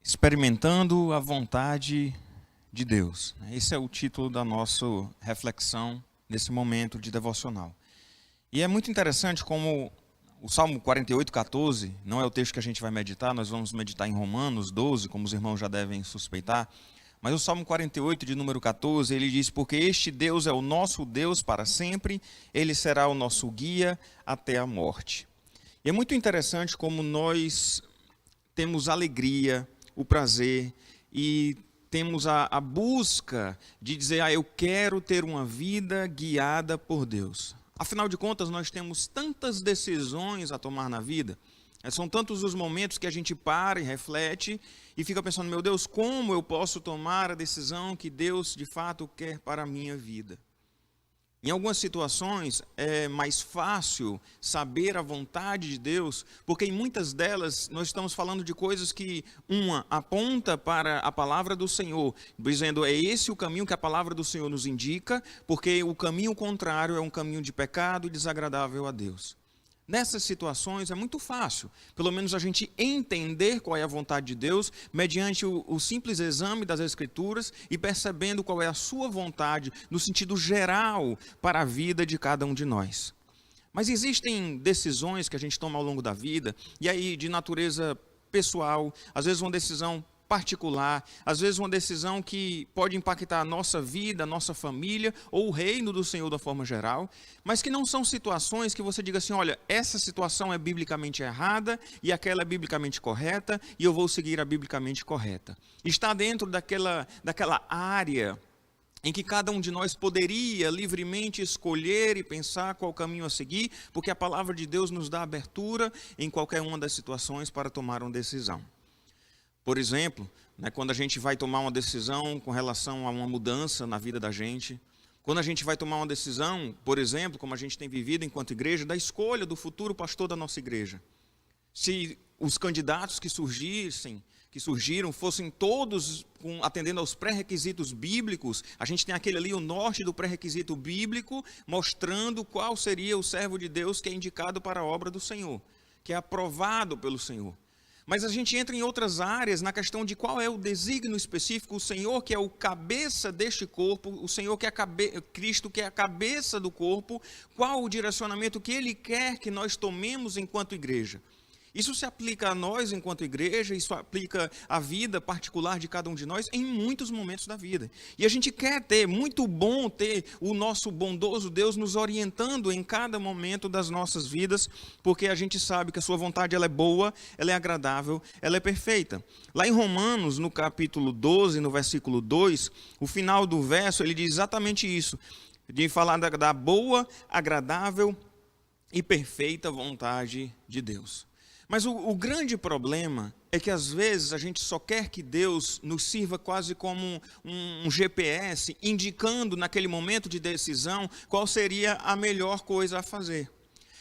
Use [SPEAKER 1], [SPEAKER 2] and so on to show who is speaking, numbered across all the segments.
[SPEAKER 1] Experimentando a vontade de Deus. Esse é o título da nossa reflexão nesse momento de devocional. E é muito interessante como o Salmo 48:14 não é o texto que a gente vai meditar, nós vamos meditar em Romanos 12, como os irmãos já devem suspeitar. Mas o Salmo 48, de número 14, ele diz: porque este Deus é o nosso Deus para sempre, ele será o nosso guia até a morte. E é muito interessante como nós temos alegria, o prazer e temos a busca de dizer, eu quero ter uma vida guiada por Deus. Afinal de contas, nós temos tantas decisões a tomar na vida, são tantos os momentos que a gente para e reflete e fica pensando, meu Deus, como eu posso tomar a decisão que Deus de fato quer para a minha vida? Em algumas situações é mais fácil saber a vontade de Deus, porque em muitas delas nós estamos falando de coisas que uma aponta para a palavra do Senhor, dizendo é esse o caminho que a palavra do Senhor nos indica, porque o caminho contrário é um caminho de pecado e desagradável a Deus. Nessas situações é muito fácil, pelo menos a gente entender qual é a vontade de Deus, mediante o simples exame das Escrituras e percebendo qual é a sua vontade, no sentido geral, para a vida de cada um de nós. Mas existem decisões que a gente toma ao longo da vida, e aí de natureza pessoal, às vezes uma decisão particular, às vezes uma decisão que pode impactar a nossa vida, a nossa família ou o reino do Senhor da forma geral, mas que não são situações que você diga assim, olha, essa situação é biblicamente errada e aquela é biblicamente correta e eu vou seguir a biblicamente correta. Está dentro daquela área em que cada um de nós poderia livremente escolher e pensar qual caminho a seguir, porque a palavra de Deus nos dá abertura em qualquer uma das situações para tomar uma decisão. Por exemplo, quando a gente vai tomar uma decisão com relação a uma mudança na vida da gente, quando a gente vai tomar uma decisão, por exemplo, como a gente tem vivido enquanto igreja, da escolha do futuro pastor da nossa igreja. Se os candidatos que surgiram, fossem todos atendendo aos pré-requisitos bíblicos, a gente tem aquele ali, o norte do pré-requisito bíblico, mostrando qual seria o servo de Deus que é indicado para a obra do Senhor, que é aprovado pelo Senhor. Mas a gente entra em outras áreas na questão de qual é o desígnio específico, o Senhor que é o cabeça deste corpo, o Senhor que é Cristo que é a cabeça do corpo, qual o direcionamento que Ele quer que nós tomemos enquanto igreja. Isso se aplica a nós enquanto igreja, isso aplica à vida particular de cada um de nós em muitos momentos da vida. E a gente quer muito bom ter o nosso bondoso Deus nos orientando em cada momento das nossas vidas, porque a gente sabe que a sua vontade ela é boa, ela é agradável, ela é perfeita. Lá em Romanos, no capítulo 12, no versículo 2, o final do verso, ele diz exatamente isso, de falar da boa, agradável e perfeita vontade de Deus. Mas o grande problema é que às vezes a gente só quer que Deus nos sirva quase como um GPS, indicando naquele momento de decisão qual seria a melhor coisa a fazer.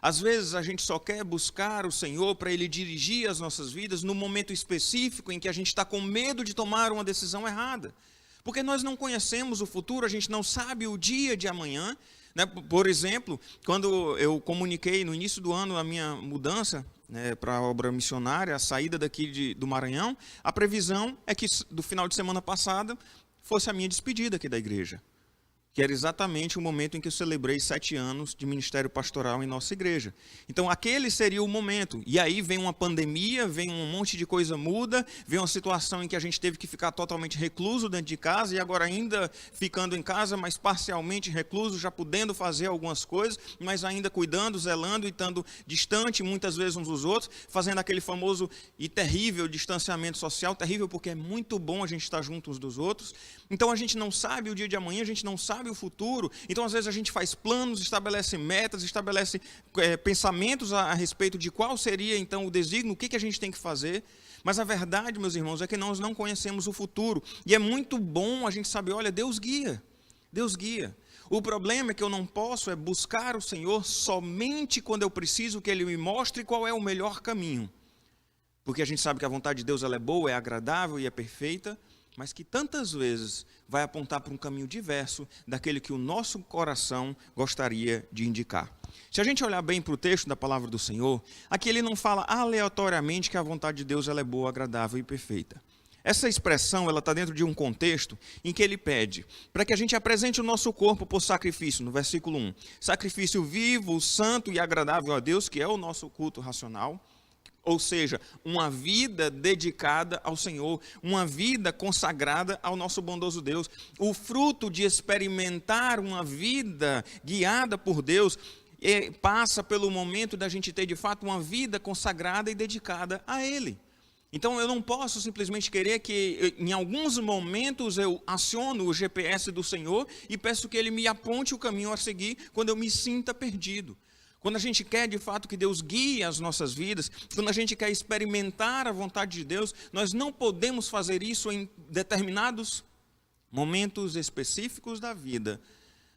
[SPEAKER 1] Às vezes a gente só quer buscar o Senhor para Ele dirigir as nossas vidas no momento específico em que a gente está com medo de tomar uma decisão errada. Porque nós não conhecemos o futuro, a gente não sabe o dia de amanhã. Por exemplo, quando eu comuniquei no início do ano a minha mudança para a obra missionária, a saída daqui do Maranhão, a previsão é que do final de semana passada fosse a minha despedida aqui da igreja, que era exatamente o momento em que eu celebrei 7 anos de ministério pastoral em nossa igreja. Então, aquele seria o momento. E aí vem uma pandemia, vem um monte de coisa muda, vem uma situação em que a gente teve que ficar totalmente recluso dentro de casa, e agora ainda ficando em casa, mas parcialmente recluso, já podendo fazer algumas coisas, mas ainda cuidando, zelando e estando distante muitas vezes uns dos outros, fazendo aquele famoso e terrível distanciamento social, terrível porque é muito bom a gente estar junto uns dos outros. Então, a gente não sabe o dia de amanhã, a gente não sabe o futuro, então às vezes a gente faz planos, estabelece metas, estabelece pensamentos a respeito de qual seria então o desígnio, o que a gente tem que fazer, mas a verdade, meus irmãos, é que nós não conhecemos o futuro, e é muito bom a gente saber, olha, Deus guia, Deus guia. O problema é que eu não posso buscar o Senhor somente quando eu preciso que Ele me mostre qual é o melhor caminho, porque a gente sabe que a vontade de Deus ela é boa, é agradável e é perfeita, mas que tantas vezes vai apontar para um caminho diverso daquele que o nosso coração gostaria de indicar. Se a gente olhar bem para o texto da palavra do Senhor, aqui ele não fala aleatoriamente que a vontade de Deus ela é boa, agradável e perfeita. Essa expressão ela está dentro de um contexto em que ele pede para que a gente apresente o nosso corpo por sacrifício, no versículo 1. Sacrifício vivo, santo e agradável a Deus, que é o nosso culto racional. Ou seja, uma vida dedicada ao Senhor, uma vida consagrada ao nosso bondoso Deus. O fruto de experimentar uma vida guiada por Deus passa pelo momento da gente ter de fato uma vida consagrada e dedicada a Ele. Então eu não posso simplesmente querer que em alguns momentos eu aciono o GPS do Senhor e peço que Ele me aponte o caminho a seguir quando eu me sinta perdido. Quando a gente quer de fato que Deus guie as nossas vidas, quando a gente quer experimentar a vontade de Deus, nós não podemos fazer isso em determinados momentos específicos da vida,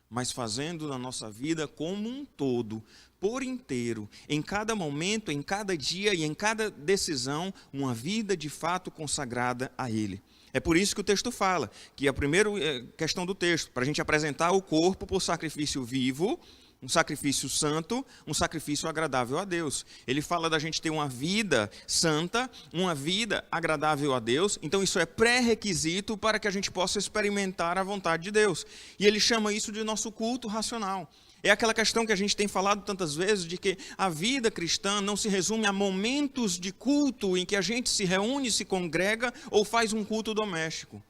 [SPEAKER 1] mas fazendo na nossa vida como um todo, por inteiro, em cada momento, em cada dia e em cada decisão, uma vida de fato consagrada a Ele. É por isso que o texto fala, que a primeira questão do texto, para a gente apresentar o corpo por sacrifício vivo, um sacrifício santo, um sacrifício agradável a Deus. Ele fala da gente ter uma vida santa, uma vida agradável a Deus. Então isso é pré-requisito para que a gente possa experimentar a vontade de Deus. E ele chama isso de nosso culto racional. É aquela questão que a gente tem falado tantas vezes, de que a vida cristã não se resume a momentos de culto em que a gente se reúne, se congrega ou faz um culto doméstico.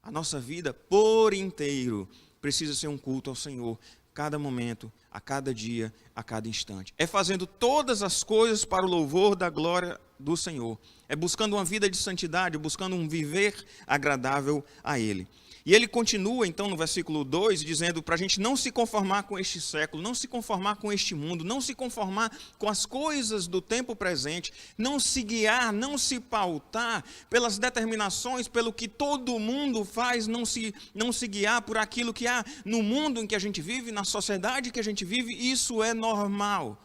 [SPEAKER 1] A nossa vida por inteiro precisa ser um culto ao Senhor. Cada momento, a cada dia, a cada instante. É fazendo todas as coisas para o louvor da glória do Senhor. É buscando uma vida de santidade, buscando um viver agradável a Ele. E ele continua então no versículo 2, dizendo para a gente não se conformar com este século, não se conformar com este mundo, não se conformar com as coisas do tempo presente, não se guiar, não se pautar pelas determinações, pelo que todo mundo faz, não se guiar por aquilo que há no mundo em que a gente vive, na sociedade que a gente vive. Isso é normal.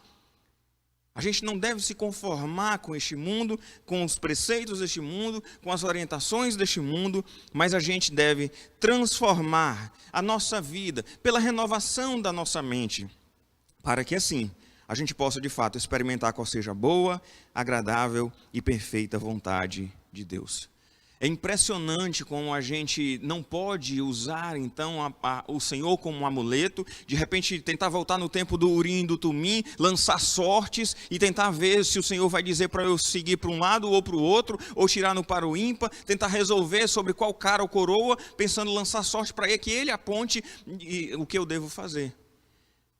[SPEAKER 1] A gente não deve se conformar com este mundo, com os preceitos deste mundo, com as orientações deste mundo, mas a gente deve transformar a nossa vida pela renovação da nossa mente, para que assim a gente possa de fato experimentar qual seja a boa, agradável e perfeita vontade de Deus. É impressionante como a gente não pode usar, então, o Senhor como um amuleto, de repente tentar voltar no tempo do Urim e do Tumim, lançar sortes e tentar ver se o Senhor vai dizer para eu seguir para um lado ou para o outro, ou tirar no para o ímpar, tentar resolver sobre qual cara ou coroa, pensando em lançar sorte para que Ele aponte o que eu devo fazer.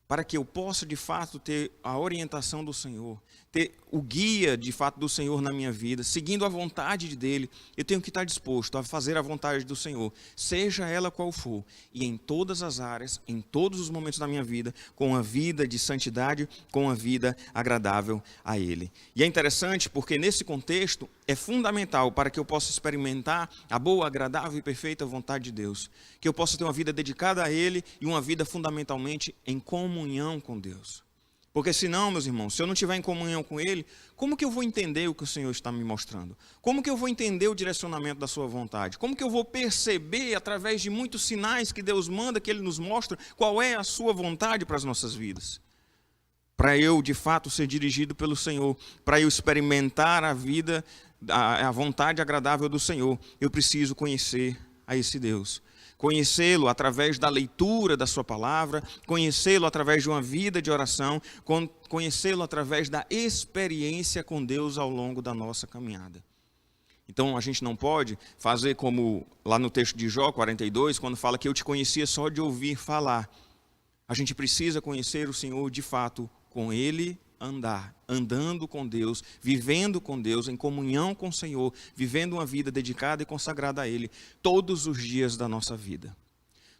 [SPEAKER 1] Para que eu possa, de fato, ter a orientação do Senhor, ter o guia, de fato, do Senhor na minha vida, seguindo a vontade dEle, eu tenho que estar disposto a fazer a vontade do Senhor, seja ela qual for, e em todas as áreas, em todos os momentos da minha vida, com a vida de santidade, com a vida agradável a Ele. E é interessante porque, nesse contexto, é fundamental para que eu possa experimentar a boa, agradável e perfeita vontade de Deus, que eu possa ter uma vida dedicada a Ele e uma vida fundamentalmente em comunhão com Deus. Porque senão, meus irmãos, se eu não estiver em comunhão com Ele, como que eu vou entender o que o Senhor está me mostrando? Como que eu vou entender o direcionamento da sua vontade? Como que eu vou perceber, através de muitos sinais que Deus manda, que Ele nos mostra, qual é a sua vontade para as nossas vidas? Para eu, de fato, ser dirigido pelo Senhor, para eu experimentar a vida, a vontade agradável do Senhor, eu preciso conhecer a esse Deus. Conhecê-lo através da leitura da sua palavra, conhecê-lo através de uma vida de oração, conhecê-lo através da experiência com Deus ao longo da nossa caminhada. Então a gente não pode fazer como lá no texto de Jó 42, quando fala que eu te conhecia só de ouvir falar. A gente precisa conhecer o Senhor de fato, com Ele andando com Deus, vivendo com Deus, em comunhão com o Senhor, vivendo uma vida dedicada e consagrada a Ele, todos os dias da nossa vida.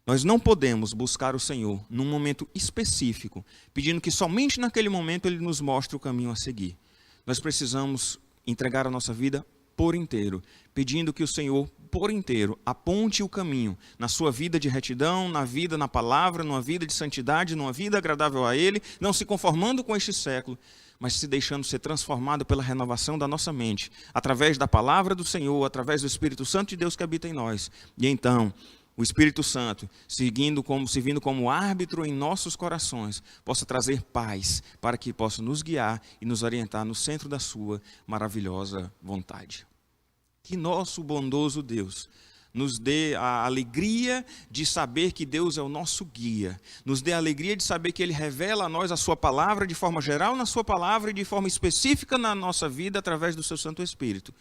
[SPEAKER 1] Nós não podemos buscar o Senhor num momento específico, pedindo que somente naquele momento Ele nos mostre o caminho a seguir. Nós precisamos entregar a nossa vida por inteiro, pedindo que o Senhor, por inteiro, aponte o caminho na sua vida de retidão, na vida na palavra, numa vida de santidade, numa vida agradável a Ele, não se conformando com este século, mas se deixando ser transformado pela renovação da nossa mente, através da palavra do Senhor, através do Espírito Santo de Deus que habita em nós. E então, o Espírito Santo, servindo como árbitro em nossos corações, possa trazer paz, para que possa nos guiar e nos orientar no centro da sua maravilhosa vontade. Que nosso bondoso Deus nos dê a alegria de saber que Deus é o nosso guia, nos dê a alegria de saber que Ele revela a nós a sua palavra de forma geral na sua palavra e de forma específica na nossa vida através do seu Santo Espírito.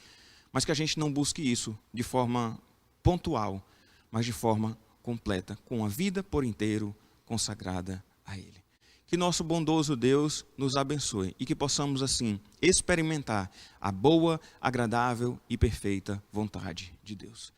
[SPEAKER 1] Mas que a gente não busque isso de forma pontual, mas de forma completa, com a vida por inteiro consagrada a Ele. Que nosso bondoso Deus nos abençoe e que possamos assim experimentar a boa, agradável e perfeita vontade de Deus.